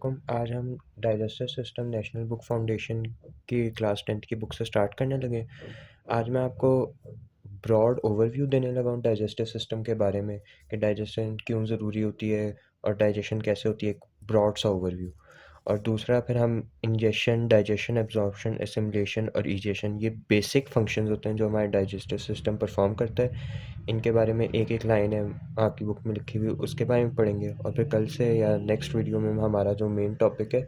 वालेकुम। आज हम digestive system national book foundation की क्लास 10th की बुक से स्टार्ट करने लगे। आज मैं आपको ब्रॉड ओवरव्यू देने लगा हूँ डाइजेस्टिव सिस्टम के बारे में कि डाइजेशन क्यों ज़रूरी होती है और डाइजेशन कैसे होती है, एक ब्रॉड सा ओवरव्यू। और दूसरा फिर हम इंजेशन, डाइजेशन, एब्जॉर्प्शन, एसिमिलेशन और इजेशन, ये बेसिक फंक्शंस होते हैं जो हमारे डाइजेस्टिव सिस्टम परफॉर्म करता है। इनके बारे में एक एक लाइन है आपकी बुक में लिखी हुई, उसके बारे में पढ़ेंगे। और फिर कल से या नेक्स्ट वीडियो में हमारा जो मेन टॉपिक है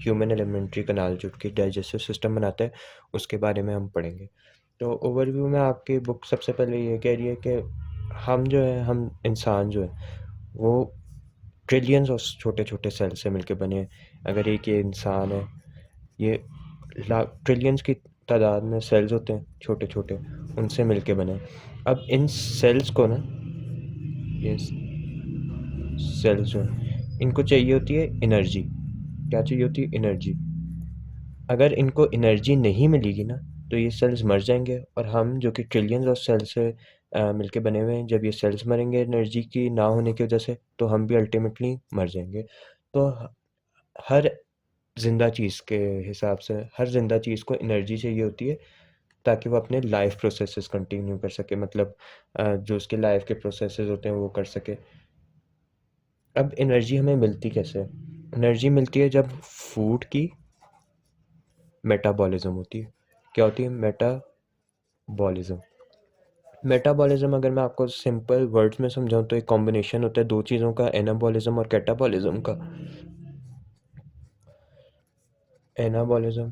ह्यूमन एलिमेंट्री कनाल जो कि डाइजेस्टिव सिस्टम बनाता है, उसके बारे में हम पढ़ेंगे। तो ओवरव्यू में आपकी बुक सबसे पहले ये कह रही है कि हम इंसान जो है वो ट्रिलियंस ऑफ छोटे छोटे सेल से मिलके बने हैं। अगर एक ये इंसान है, ये लाख ट्रिलियंस की तादाद में सेल्स होते हैं छोटे छोटे, उनसे मिलके बने हैं। अब इन सेल्स को ना, ये सेल्स जो हैं इनको चाहिए होती है एनर्जी। क्या चाहिए होती है? एनर्जी। अगर इनको एनर्जी नहीं मिलेगी ना तो ये सेल्स मर जाएंगे, और हम जो कि ट्रिलियंस ऑफ सेल्स से मिलके बने हुए हैं, जब ये सेल्स मरेंगे एनर्जी की ना होने की वजह से, तो हम भी अल्टीमेटली मर जाएंगे। तो हर जिंदा चीज़ के हिसाब से हर जिंदा चीज़ को एनर्जी चाहिए होती है ताकि वो अपने लाइफ प्रोसेसेस कंटिन्यू कर सके, मतलब जो उसके लाइफ के प्रोसेसेस होते हैं वो कर सके। अब एनर्जी हमें मिलती कैसे है? एनर्जी मिलती है जब फूड की मेटाबॉलिज्म होती है। क्या होती है? मेटाबॉलिज्म। मेटाबॉलिज्म अगर मैं आपको सिंपल वर्ड्स में समझाऊं तो एक कॉम्बिनेशन होता है दो चीज़ों का, एनाबॉलिज्म और कैटाबॉलिज्म का। एनाबॉलिज्म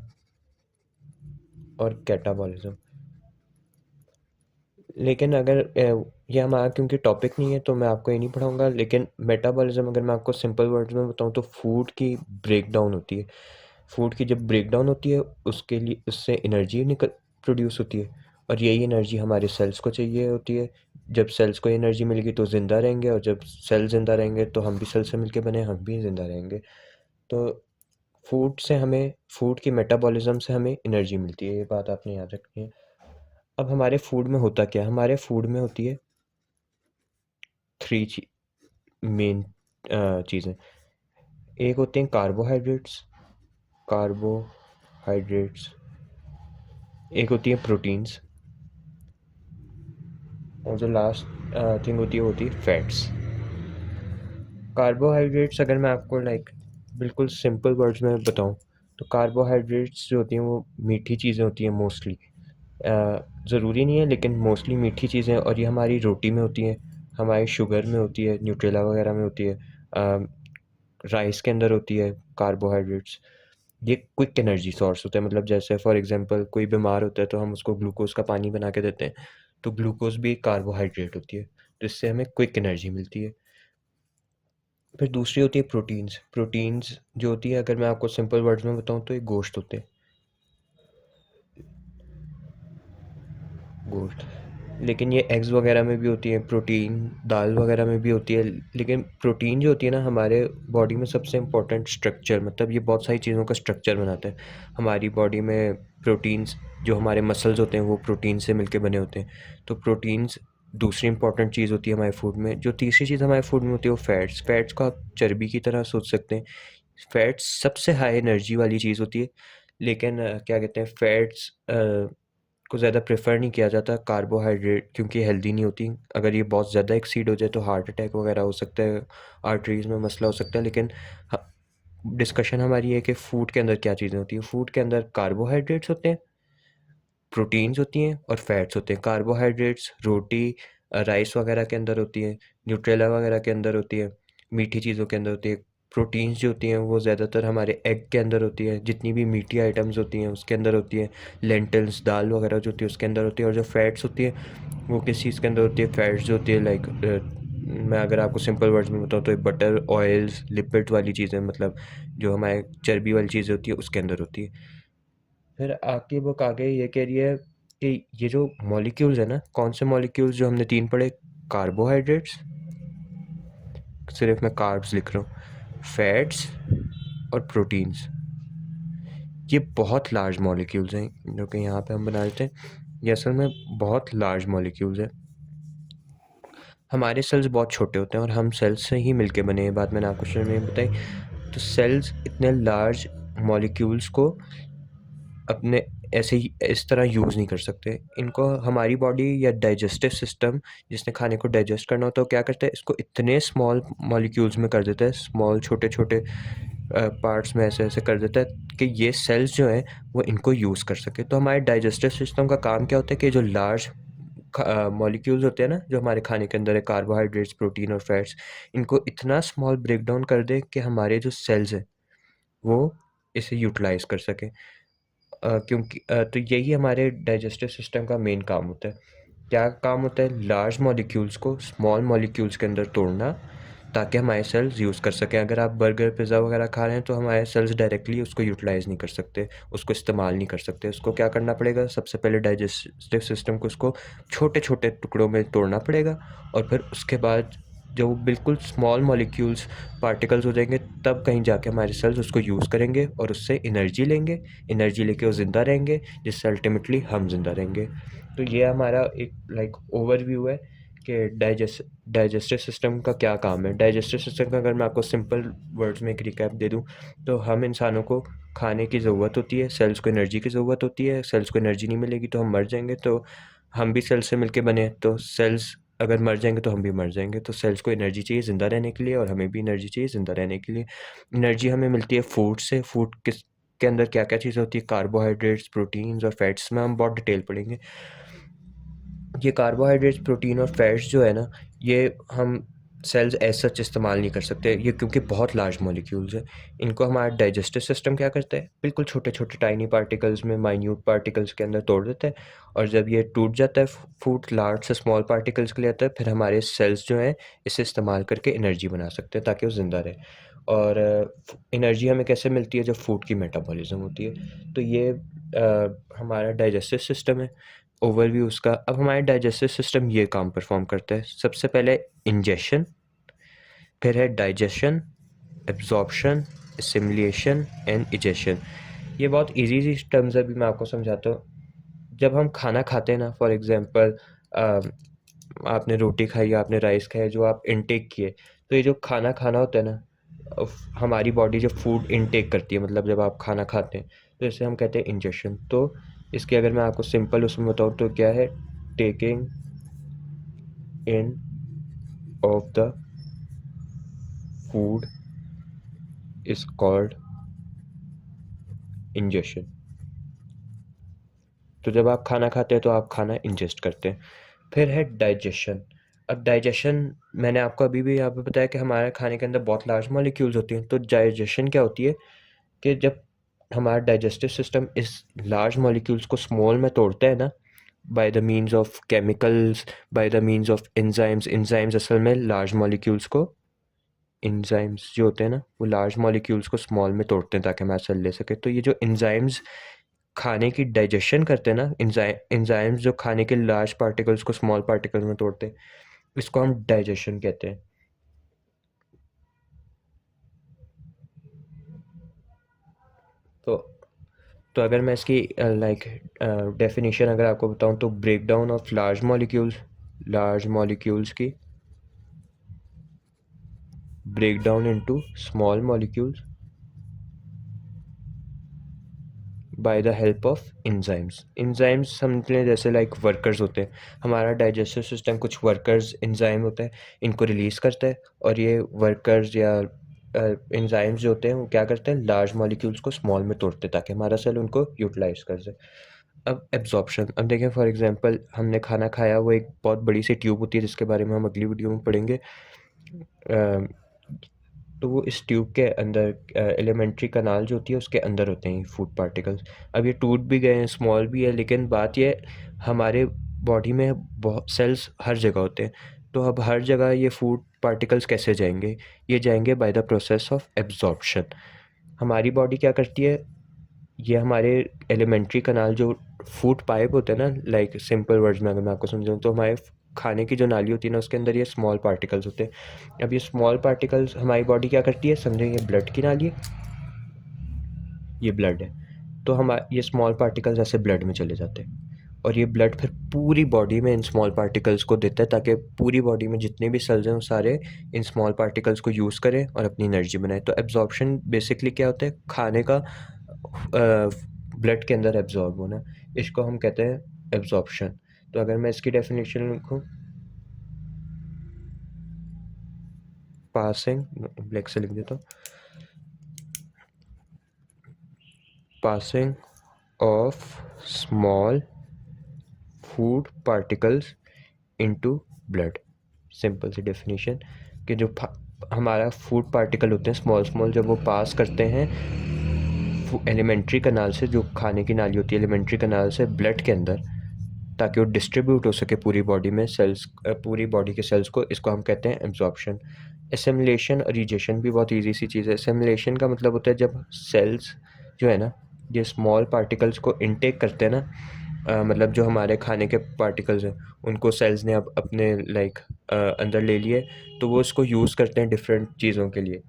और कैटाबॉलिज्म। लेकिन अगर ये हमारा क्योंकि टॉपिक नहीं है तो मैं आपको ये नहीं पढ़ाऊंगा, लेकिन मेटाबॉलिज्म अगर मैं आपको सिंपल वर्ड्स में बताऊं तो फूड की ब्रेक डाउन होती है। फूड की जब ब्रेक डाउन होती है उसके लिए उससे एनर्जी निकल प्रोड्यूस होती है, और यही एनर्जी हमारे सेल्स को चाहिए होती है। जब सेल्स को एनर्जी मिलेगी तो ज़िंदा रहेंगे, और जब सेल ज़िंदा रहेंगे तो हम भी सेल से मिलके बने, हम भी ज़िंदा रहेंगे। तो फूड की मेटाबॉलिज्म से हमें एनर्जी मिलती है, ये बात आपने याद रखनी है। अब हमारे फूड में होता क्या है? हमारे फूड में होती है थ्री मेन चीज़ें। एक होते हैं कार्बोहाइड्रेट्स, कार्बोहाइड्रेट्स। एक होती है प्रोटीन्स, और जो लास्ट थिंग होती है वो होती है फैट्स। कार्बोहाइड्रेट्स अगर मैं आपको बिल्कुल सिंपल वर्ड्स में बताऊं तो कार्बोहाइड्रेट्स जो होती हैं वो मीठी चीज़ें होती हैं मोस्टली। ज़रूरी नहीं है लेकिन मोस्टली मीठी चीज़ें, और ये हमारी रोटी में होती हैं, हमारी शुगर में होती है, न्यूट्रेला वगैरह में होती है, राइस के अंदर होती है कार्बोहाइड्रेट्स। ये क्विक एनर्जी सोर्स होता है, मतलब जैसे फॉर एग्जांपल कोई बीमार होता है तो हम उसको ग्लूकोज का पानी बना के देते हैं, तो ग्लूकोज भी कार्बोहाइड्रेट होती है, जिससे हमें क्विक एनर्जी मिलती है। फिर दूसरी होती है प्रोटीन्स। प्रोटीन्स जो होती है अगर मैं आपको सिंपल वर्ड्स में बताऊं तो ये गोश्त होते हैं, गोश्त। लेकिन ये एग्स वगैरह में भी होती है प्रोटीन, दाल वगैरह में भी होती है। लेकिन प्रोटीन जो होती है ना हमारे बॉडी में सबसे इम्पोर्टेंट स्ट्रक्चर, मतलब ये बहुत सारी चीज़ों का स्ट्रक्चर बनाता है हमारी बॉडी में। प्रोटीन्स जो हमारे मसल्स होते हैं वो प्रोटीन से मिलके बने होते हैं। तो प्रोटीन्स दूसरी इंपॉर्टेंट चीज़ होती है हमारे फूड में। जो तीसरी चीज़ हमारे फूड में होती है वो फैट्स। फैट्स को आप चर्बी की तरह सोच सकते हैं। फैट्स सबसे हाई एनर्जी वाली चीज़ होती है, लेकिन क्या कहते हैं, फैट्स को ज़्यादा प्रेफर नहीं किया जाता कार्बोहाइड्रेट, क्योंकि हेल्दी नहीं होती। अगर ये बहुत ज़्यादा एक्सीड हो जाए तो हार्ट अटैक वगैरह हो सकता है, आर्टरीज में मसला हो सकता है। लेकिन डिस्कशन हमारी है कि फूड के अंदर क्या चीज़ें होती हैं। फूड के अंदर कार्बोहाइड्रेट्स होते हैं, प्रोटीन्स होती हैं और फैट्स होते हैं। कार्बोहाइड्रेट्स रोटी, राइस वगैरह के अंदर होती है, न्यूट्रेला वगैरह के अंदर होती है, मीठी चीज़ों के अंदर होती है। प्रोटीन्स जो होती हैं वो ज़्यादातर हमारे एग के अंदर होती है, जितनी भी मीठी आइटम्स होती हैं उसके अंदर होती है। लेंटिल्स, दाल वगैरह जो होती है उसके अंदर होती है। और जो फैट्स होती है वो किस चीज़ के अंदर होती है? फैट्स जो होती है मैं अगर आपको सिंपल वर्ड्स में बताऊँ तो बटर, ऑयल्स, लिपिड वाली चीज़ें, मतलब जो हमारे चर्बी वाली चीज़ें होती है उसके अंदर होती है। फिर आपकी बुक आगे ये कह रही है कि ये जो मॉलिक्यूल्स है ना, कौन से मॉलिक्यूल्स जो हमने तीन पढ़े? कार्बोहाइड्रेट्स, सिर्फ मैं कार्ब्स लिख रहा हूँ, फैट्स और प्रोटीन्स। ये बहुत लार्ज मॉलिक्यूल्स हैं जो कि यहाँ पे हम बना लेते हैं। ये असल में बहुत लार्ज मॉलिक्यूल्स हैं। हमारे सेल्स बहुत छोटे होते हैं और हम सेल्स से ही मिलके बने हैं, बात मैंने आपको शुरू में बताई। तो सेल्स इतने लार्ज मॉलिक्यूल्स को अपने ऐसे ही इस तरह यूज़ नहीं कर सकते। इनको हमारी बॉडी या डाइजेस्टिव सिस्टम जिसने खाने को डाइजेस्ट करना होता है, वो क्या करता है, इसको इतने स्मॉल मॉलिक्यूल्स में कर देता है, स्मॉल छोटे-छोटे पार्ट्स में ऐसे-ऐसे कर देता है कि ये सेल्स जो हैं वो इनको यूज़ कर सके। तो हमारे डाइजेस्टिव सिस्टम का काम क्या होता है कि जो लार्ज मॉलिक्यूल्स होते हैं ना, जो हमारे खाने के अंदर है, कार्बोहाइड्रेट्स, प्रोटीन और फैट्स, इनको इतना स्मॉल ब्रेक डाउन कर दे कि हमारे जो सेल्स हैं वो इसे यूटिलाइज़ कर सकें। क्योंकि तो यही हमारे डाइजेस्टिव सिस्टम का मेन काम होता है। क्या काम होता है? लार्ज मॉलिक्यूल्स को स्मॉल मॉलिक्यूल्स के अंदर तोड़ना, ताकि हमारे सेल्स यूज़ कर सकें। अगर आप बर्गर, पिज़्ज़ा वगैरह खा रहे हैं तो हमारे सेल्स डायरेक्टली उसको यूटिलाइज़ नहीं कर सकते, उसको इस्तेमाल नहीं कर सकते। उसको क्या करना पड़ेगा? सबसे पहले डाइजेस्टिव सिस्टम को उसको छोटे-छोटे टुकड़ों में तोड़ना पड़ेगा, और फिर उसके बाद जब वो बिल्कुल स्मॉल मॉलिक्यूल्स पार्टिकल्स हो जाएंगे, तब कहीं जाके हमारे सेल्स उसको यूज़ करेंगे और उससे एनर्जी लेंगे। एनर्जी लेके वो ज़िंदा रहेंगे, जिससे अल्टीमेटली हम ज़िंदा रहेंगे। तो ये हमारा एक ओवरव्यू है कि डाइजेस्टिव सिस्टम का क्या काम है। डाइजेस्टिव सिस्टम का अगर मैं आपको सिंपल वर्ड्स में एक रिकैप दे दूँ, तो हम इंसानों को खाने की ज़रूरत होती है, सेल्स को एनर्जी की ज़रूरत होती है। सेल्स को एनर्जी नहीं मिलेगी तो हम मर जाएंगे। तो हम भी सेल्स से मिलके बने हैं, तो सेल्स अगर मर जाएंगे तो हम भी मर जाएंगे। तो सेल्स को एनर्जी चाहिए ज़िंदा रहने के लिए, और हमें भी एनर्जी चाहिए ज़िंदा रहने के लिए। एनर्जी हमें मिलती है फूड से। फूड किस के अंदर क्या-क्या चीज़ें होती है? कार्बोहाइड्रेट्स, प्रोटीन्स और फैट्स में हम बहुत डिटेल पढ़ेंगे। ये कार्बोहाइड्रेट्स, प्रोटीन और फैट्स जो है ना, ये हम सेल्स एज सच इस्तेमाल नहीं कर सकते, ये क्योंकि बहुत लार्ज मॉलिक्यूल्स हैं। इनको हमारा डाइजेस्टिव सिस्टम क्या करता है? बिल्कुल छोटे-छोटे टाइनी पार्टिकल्स में, माइन्यूट पार्टिकल्स के अंदर तोड़ देता है, और जब ये टूट जाता है, फूड लार्ज से स्मॉल पार्टिकल्स के लिए आता है, फिर हमारे सेल्स जो हैं इसे इस्तेमाल करके एनर्जी बना सकते हैं ताकि वो ज़िंदा रहे। और एनर्जी हमें कैसे मिलती है? जब फूड की मेटाबॉलिज़्म होती है। तो ये हमारा डाइजेस्टिव सिस्टम है, ओवरव्यू उसका। अब हमारे डाइजेस्टिव सिस्टम ये काम परफॉर्म करता है। सबसे पहले इंजेशन, फिर है digestion, absorption, assimilation and egestion. ये बहुत इजी सी टर्म्स है, अभी मैं आपको समझाता हूँ। जब हम खाना खाते हैं ना, फॉर एग्जांपल आपने रोटी खाई, आपने राइस खाया, जो आप इनटेक किए, तो ये जो खाना खाना होता है ना, हमारी बॉडी जब फूड इनटेक करती है, मतलब जब आप खाना खाते हैं, तो इसे हम कहते हैं इंजेशन। तो इसके अगर मैं आपको सिंपल उसमें बताऊँ तो क्या है? Taking in of the food is called ingestion. तो जब आप खाना खाते हैं तो आप खाना इंजेस्ट करते हैं। फिर है डाइजेशन। अब डाइजेशन, मैंने आपको अभी भी यहाँ पे बताया कि हमारे खाने के अंदर बहुत लार्ज मॉलिक्यूल्स होती हैं। तो डाइजेशन क्या होती है कि जब हमारा डाइजेस्टिव सिस्टम इस लार्ज मॉलिक्यूल्स को स्मॉल में तोड़ता है ना, by the means of chemicals, by the means of enzymes. Enzymes असल में लार्ज मॉलिक्यूल्स को, एंजाइम्स जो होते हैं ना, वो लार्ज मॉलिक्यूल्स को स्मॉल में तोड़ते हैं ताकि हमारा सेल ले सके। तो ये जो एंजाइम्स खाने की डाइजेशन करते हैं ना, एंजाइम्स जो खाने के लार्ज पार्टिकल्स को स्मॉल पार्टिकल्स में तोड़ते हैं, इसको हम डाइजेशन कहते हैं। तो अगर मैं इसकी डेफिनेशन अगर आपको बताऊं, तो break down of large molecules की break down into small molecules by the help of enzymes. Enzymes समझ जैसे वर्कर्स होते हैं। हमारा डाइजेस्टिव सिस्टम कुछ वर्कर्स एंजाइम होते हैं, इनको रिलीज़ करता है, और ये वर्कर्स या एंजाइम्स जो होते हैं वो क्या करते हैं? लार्ज मॉलिक्यूल्स को स्मॉल में तोड़ते हैं ताकि हमारा सेल उनको यूटिलाइज कर सके। अब एब्जॉर्प्शन, अब देखें फॉर एग्जांपल हमने खाना खाया, वो एक बहुत बड़ी सी ट्यूब होती है जिसके बारे में हम अगली वीडियो में पढ़ेंगे। तो वो इस ट्यूब के अंदर एलिमेंट्री कनाल जो होती है उसके अंदर होते हैं फूड पार्टिकल्स। अब ये टूट भी गए हैं, स्मॉल भी है, लेकिन बात ये हमारे बॉडी में बहुत सेल्स हर जगह होते हैं। तो अब हर जगह ये फूड पार्टिकल्स कैसे जाएंगे? ये जाएंगे by the process of absorption. हमारी बॉडी क्या करती है? ये हमारे एलिमेंट्री कनाल जो फूड पाइप होते हैं ना, सिंपल वर्ड्स में अगर मैं आपको समझाऊँ, तो हमारे खाने की जो नाली होती है ना, उसके अंदर ये स्मॉल पार्टिकल्स होते हैं। अब ये स्मॉल पार्टिकल्स हमारी बॉडी क्या करती है? समझो ये ब्लड की नाली है, ये ब्लड है, तो हम ये स्मॉल पार्टिकल्स ऐसे ब्लड में चले जाते हैं, और ये ब्लड फिर पूरी बॉडी में इन स्मॉल पार्टिकल्स को देता है ताकि पूरी बॉडी में जितने भी सेल्स हैं वो सारे इन स्मॉल पार्टिकल्स को यूज़ करें और अपनी एनर्जी बनाए। तो एब्जॉर्प्शन बेसिकली क्या होता है, खाने का ब्लड के अंदर एब्जॉर्ब होना, इसको हम कहते हैं एब्जॉर्प्शन। तो अगर मैं इसकी डेफिनेशन लिखूँ, पासिंग, ब्लैक से लिख देता हूँ, passing of small food particles into blood। Simple सी डेफिनेशन कि जो हमारा फूड पार्टिकल होते हैं स्मॉल स्मॉल, जब वो पास करते हैं एलिमेंट्री कनाल से, जो खाने की नाली होती है एलिमेंट्री कनाल से ब्लड के अंदर, ताकि वो डिस्ट्रीब्यूट हो सके पूरी बॉडी में सेल्स, पूरी बॉडी के सेल्स को, इसको हम कहते हैं एब्जॉर्प्शन। एसिमिलेशन और इजेशन भी बहुत इजी सी चीज़ है। एसिमिलेशन का मतलब होता है जब सेल्स जो है ना, ये स्मॉल पार्टिकल्स को इनटेक करते हैं ना, मतलब जो हमारे खाने के पार्टिकल्स हैं उनको सेल्स ने अब अपने अंदर ले लिए, तो वो इसको यूज़ करते हैं डिफरेंट चीज़ों के लिए,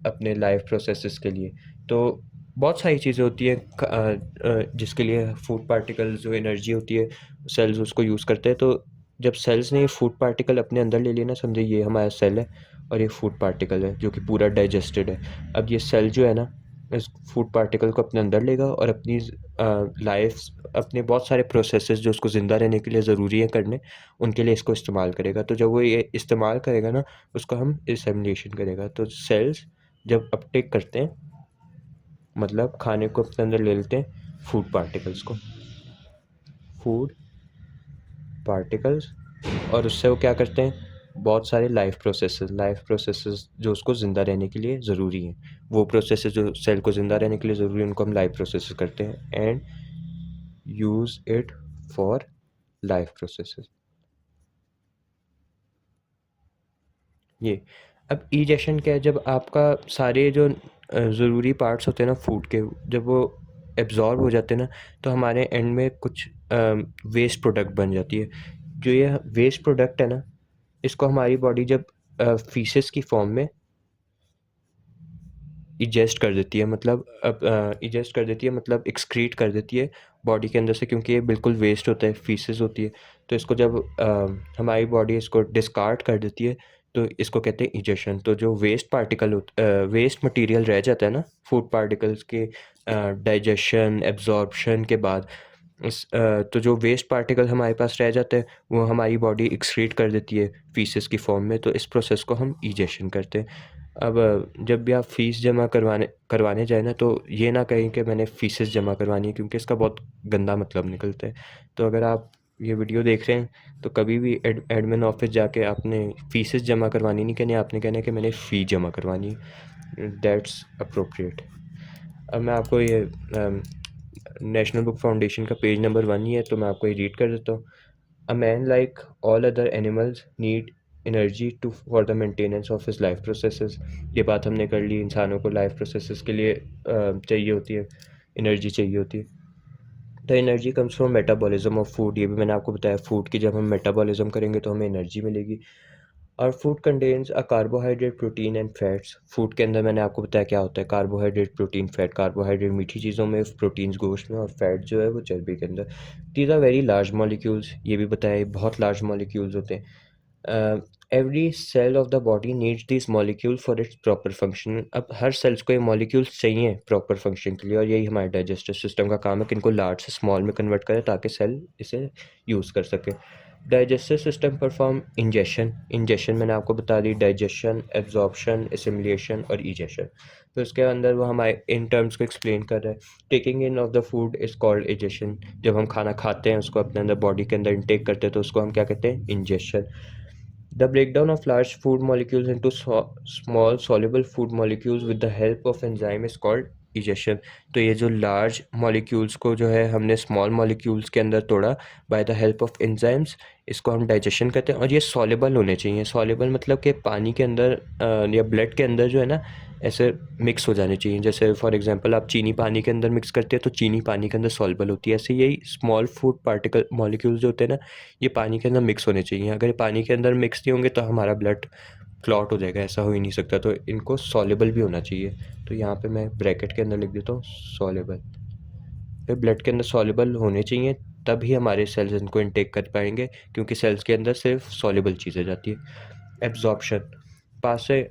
अपने लाइफ प्रोसेसेस के लिए। तो बहुत सारी चीज़ें होती हैं जिसके लिए फूड पार्टिकल्स, जो एनर्जी होती है, सेल्स उसको यूज़ करते हैं। तो जब सेल्स ने ये फूड पार्टिकल अपने अंदर ले लिया ना, समझे ये हमारा सेल है और ये फूड पार्टिकल है जो कि पूरा डाइजेस्टेड है। अब ये सेल जो है ना, इस फूड पार्टिकल को अपने अंदर लेगा और अपनी लाइफ, अपने बहुत सारे प्रोसेसेस जो उसको ज़िंदा रहने के लिए ज़रूरी है करने, उनके लिए इसको इस्तेमाल करेगा। तो जब वो ये इस्तेमाल करेगा ना, उसको हम एसिमिलेशन करेगा। तो सेल्स जब अपटेक करते हैं, मतलब खाने को अपने अंदर ले लेते हैं, फूड पार्टिकल्स को, फूड पार्टिकल्स, और उससे वो क्या करते हैं, बहुत सारे लाइफ प्रोसेसेस जो उसको ज़िंदा रहने के लिए ज़रूरी हैं, वो प्रोसेसेस जो सेल को ज़िंदा रहने के लिए ज़रूरी है, उनको हम लाइफ प्रोसेसेस करते हैं, and use it for life processes. ये अब इजेशन क्या है, जब आपका सारे जो ज़रूरी पार्ट्स होते हैं ना फूड के, जब वो एब्जॉर्ब हो जाते हैं ना, तो हमारे एंड में कुछ वेस्ट प्रोडक्ट बन जाती है। जो ये वेस्ट प्रोडक्ट है ना, इसको हमारी बॉडी जब फीसेस की फॉर्म में इजेस्ट कर देती है, मतलब अब इजेस्ट कर देती है मतलब एक्सक्रीट कर देती है बॉडी के अंदर से, क्योंकि ये बिल्कुल वेस्ट होता है, फीसेस होती है। तो इसको जब हमारी बॉडी इसको डिस्कार्ड कर देती है, तो इसको कहते हैं इजेशन। तो जो वेस्ट पार्टिकल वेस्ट मटेरियल रह जाता है ना फूड पार्टिकल्स के डाइजेशन एब्जॉर्प्शन के बाद, तो जो वेस्ट पार्टिकल हमारे पास रह जाते हैं वो हमारी बॉडी एक्सक्रीट कर देती है फीसेस की फॉर्म में। तो इस प्रोसेस को हम इजेशन करते हैं। अब जब भी आप फ़ीस जमा करवाने जाए ना, तो ये ना कहें कि मैंने फ़ीसेस जमा करवानी है, क्योंकि इसका बहुत गंदा मतलब निकलता है। तो अगर आप ये वीडियो देख रहे हैं तो कभी भी एडमिन ऑफिस जाके आपने फ़ीसेस जमा करवानी नहीं कहनी, आपने कहना है कि मैंने फ़ी जमा करवानी है। That's appropriate. अब मैं आपको ये नेशनल बुक फाउंडेशन का पेज नंबर 1 ही है, तो मैं आपको ये रीड कर देता हूँ। A man like all other animals need energy to for the maintenance of his life processes. ये बात हमने कर ली, इंसानों को लाइफ प्रोसेसेस के लिए चाहिए होती है, एनर्जी चाहिए होती है। The energy comes from metabolism of food, ये भी मैंने आपको बताया, फूड की जब हम मेटाबॉलिज्म करेंगे तो हमें एनर्जी मिलेगी। और food contains a carbohydrate, protein and fats. Food के अंदर मैंने आपको बताया क्या होता है, कार्बोहाइड्रेट, प्रोटीन, फैट। कार्बोहाइड्रेट मीठी चीज़ों में, प्रोटीन्स गोश्त में, और फैट जो है वो चर्बी के अंदर। These are very large molecules, ये भी बताया बहुत लार्ज मॉलिक्यूल्स होते हैं। Every cell of the body needs this molecule for its proper function. अब हर सेल्स को ये मॉलिक्यूल्स चाहिए प्रॉपर फंक्शन के लिए, और यही हमारे डाइजेस्टिव सिस्टम का काम है कि इनको लार्ज से स्मॉल में कन्वर्ट करें ताकि सेल इसे यूज़ कर सके। डाइजेस्टिव सिस्टम परफॉर्म इंजेशन मैंने आपको बता दी, डाइजेशन, एब्जॉर्प्शन, एसिमिलेशन और इजेशन। तो इसके अंदर वो हमारे इन टर्म्स को एक्सप्लेन कर रहा है। Taking in of the food is called egestion. जब हम खाना खाते हैं, उसको अपने अंदर बॉडी के अंदर इनटेक करते हैं, तो उसको हम क्या कहते हैं, ingestion. The breakdown of large food molecules into small soluble food molecules with the help of enzyme is called digestion। तो ये जो large molecules को जो है हमने small molecules के अंदर तोड़ा by the help of enzymes, इसको हम digestion कहते हैं। और ये soluble होने चाहिए। soluble मतलब कि पानी के अंदर या blood के अंदर जो है ना, ऐसे मिक्स हो जाने चाहिए। जैसे फॉर एग्जांपल आप चीनी पानी के अंदर मिक्स करते हैं तो चीनी पानी के अंदर सॉल्युबल होती है, ऐसे यही स्मॉल फूड पार्टिकल मॉलिक्यूल्स जो होते हैं ना, ये पानी के अंदर मिक्स होने चाहिए। अगर ये पानी के अंदर मिक्स नहीं होंगे तो हमारा ब्लड क्लॉट हो जाएगा, ऐसा हो ही नहीं सकता। तो इनको सॉल्युबल भी होना चाहिए। तो यहाँ पे मैं ब्रैकेट के अंदर लिख देता हूँ सॉल्युबल। फिर ब्लड के अंदर सॉल्युबल होने चाहिए तभी हमारे सेल्स इनको इनटेक कर पाएंगे, क्योंकि सेल्स के अंदर सिर्फ सॉल्युबल चीज़ें जाती है। एब्जॉर्प्शन पास से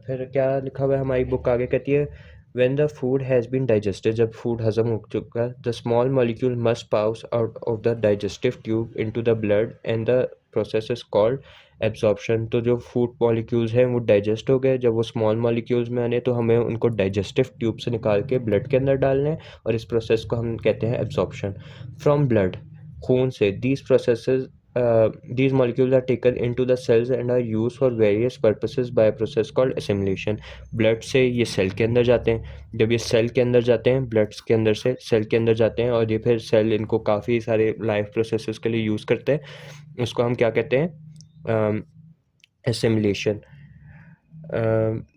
फिर क्या लिखा हुआ है हमारी बुक आगे कहती है, when the food has been digested, जब फूड हजम हो चुका है, the small molecule must pass out of the digestive tube into the blood and the process is called absorption. तो जो फूड मॉलिक्यूल्स हैं वो डाइजेस्ट हो गए, जब वो स्मॉल मॉलिक्यूल्स में आने तो हमें उनको डाइजेस्टिव ट्यूब से निकाल के ब्लड के अंदर डालने हैं, और इस प्रोसेस को हम कहते हैं एब्जॉर्प्शन। फ्रॉम ब्लड, खून से, these molecules are taken into the cells and are used for various purposes by a process called assimilation। Blood से ये सेल के अंदर जाते हैं, जब ये सेल के अंदर जाते हैं, ब्लड के अंदर से सेल के अंदर जाते हैं, और ये फिर सेल इनको काफ़ी सारे लाइफ प्रोसेसेस के लिए यूज़ करते हैं। उसको हम क्या कहते हैं? assimilation।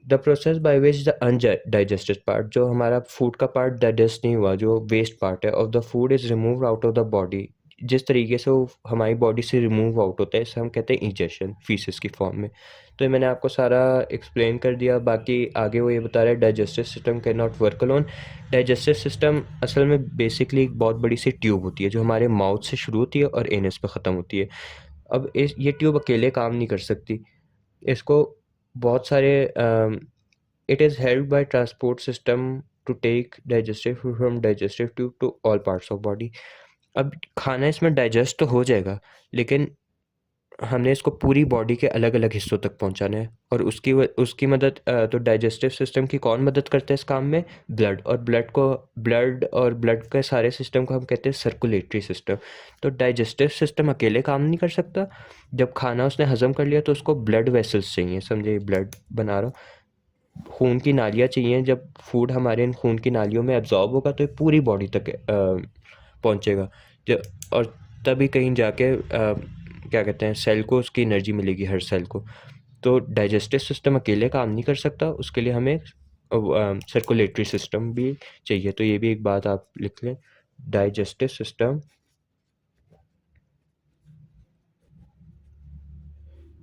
The process by which the undigested part, जो हमारा फूड का पार्ट डाइजेस्ट नहीं हुआ, जो वेस्ट पार्ट है of the food, is remove out of the body. जिस तरीके से वो हमारी बॉडी से रिमूव आउट होता है, इसे हम कहते हैं इंजेशन, फीसिस की फॉर्म में। तो ये मैंने आपको सारा एक्सप्लेन कर दिया। बाकी आगे वो ये बता रहा है digestive system can not work alone. Digestive system असल में बेसिकली एक बहुत बड़ी सी ट्यूब होती है जो हमारे माउथ से शुरू होती है और एनस पे ख़त्म होती है। अब ये ट्यूब अकेले काम नहीं कर सकती, इसको बहुत सारे it is help by transport system to take digestive food from digestive tube to all parts of body. अब खाना इसमें डाइजेस्ट तो हो जाएगा, लेकिन हमने इसको पूरी बॉडी के अलग अलग हिस्सों तक पहुंचाना है, और उसकी मदद तो डाइजेस्टिव सिस्टम की कौन मदद करता है इस काम में? ब्लड। और ब्लड के सारे सिस्टम को हम कहते हैं सर्कुलेटरी सिस्टम। तो डाइजेस्टिव सिस्टम अकेले काम नहीं कर सकता। जब खाना उसने हजम कर लिया तो उसको ब्लड वेसल्स चाहिए, समझे, ब्लड बना रहा हूँ, खून की नालियाँ चाहिए। जब फूड हमारे इन खून की नालियों में एब्जॉर्ब होगा तो ये पूरी बॉडी तक पहुँचेगा, और तभी कहीं जाके क्या कहते हैं, सेल को उसकी एनर्जी मिलेगी, हर सेल को। तो डाइजेस्टिव सिस्टम अकेले काम नहीं कर सकता, उसके लिए हमें सर्कुलेटरी सिस्टम भी चाहिए। तो ये भी एक बात आप लिख लें, digestive system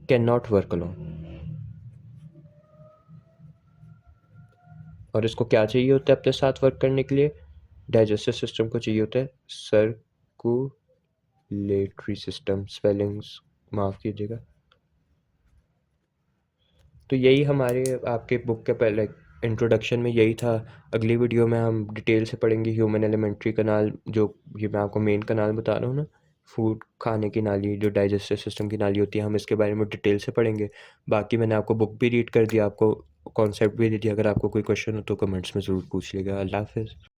can not work alone. और इसको क्या चाहिए होता है अपने साथ वर्क करने के लिए? डाइजेस्टिव सिस्टम को चाहिए होता है सर्कुलेटरी सिस्टम। स्पेलिंग्स माफ़ कीजिएगा। तो यही हमारे आपके बुक के पहले इंट्रोडक्शन में यही था। अगली वीडियो में हम डिटेल से पढ़ेंगे ह्यूमन एलिमेंट्री कनाल, जो ये मैं आपको मेन कनाल बता रहा हूँ ना, फूड खाने की नाली, जो डाइजेस्टिव सिस्टम की नाली होती है, हम इसके बारे में डिटेल से पढ़ेंगे। बाकी मैंने आपको बुक भी रीड कर दिया, आपको कॉन्सेप्ट भी दे दिया। अगर आपको कोई क्वेश्चन हो तो कमेंट्स में ज़रूर पूछ लीजिएगा। अल्लाह हाफ़िज़।